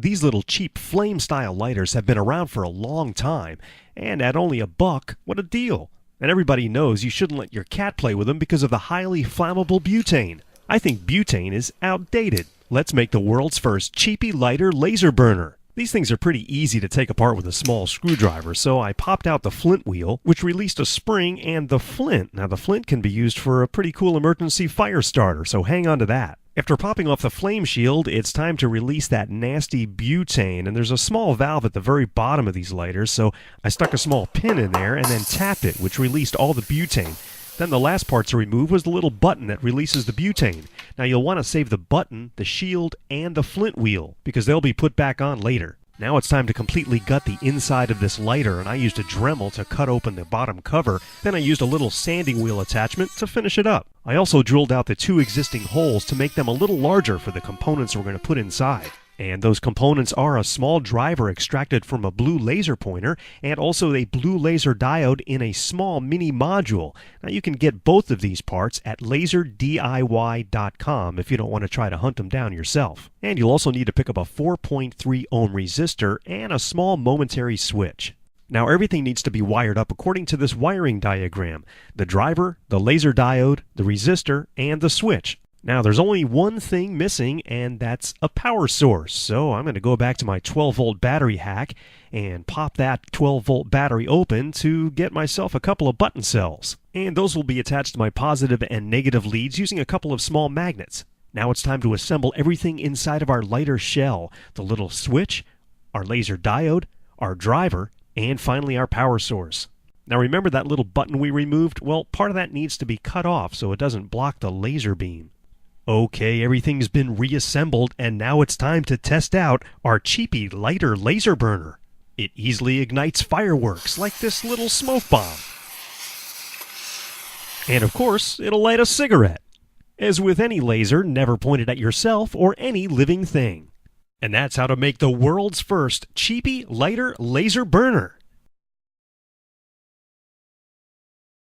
These little cheap flame-style lighters have been around for a long time, and at only $1, what a deal. And everybody knows you shouldn't let your cat play with them because of the highly flammable butane. I think butane is outdated. Let's make the world's first cheapy lighter laser burner. These things are pretty easy to take apart with a small screwdriver, so I popped out the flint wheel, which released a spring and the flint. Now the flint can be used for a pretty cool emergency fire starter, so hang on to that. After popping off the flame shield, it's time to release that nasty butane, and there's a small valve at the very bottom of these lighters, so I stuck a small pin in there and then tapped it, which released all the butane. Then the last part to remove was the little button that releases the butane. Now you'll want to save the button, the shield, and the flint wheel, because they'll be put back on later. Now it's time to completely gut the inside of this lighter, and I used a Dremel to cut open the bottom cover. Then I used a little sanding wheel attachment to finish it up. I also drilled out the 2 existing holes to make them a little larger for the components we're going to put inside. And those components are a small driver extracted from a blue laser pointer and also a blue laser diode in a small mini module. Now you can get both of these parts at laserdiy.com if you don't want to try to hunt them down yourself. And you'll also need to pick up a 4.3 ohm resistor and a small momentary switch. Now everything needs to be wired up according to this wiring diagram: the driver, the laser diode, the resistor, and the switch. Now there's only one thing missing, and that's a power source. So I'm going to go back to my 12-volt battery hack and pop that 12-volt battery open to get myself a couple of button cells. And those will be attached to my positive and negative leads using a couple of small magnets. Now it's time to assemble everything inside of our lighter shell: the little switch, our laser diode, our driver, and finally our power source. Now remember that little button we removed? Well, part of that needs to be cut off so it doesn't block the laser beam. Okay, everything's been reassembled, and now it's time to test out our cheapy lighter laser burner. It easily ignites fireworks like this little smoke bomb. And of course, it'll light a cigarette. As with any laser, never point it at yourself or any living thing. And that's how to make the world's first cheapy lighter laser burner.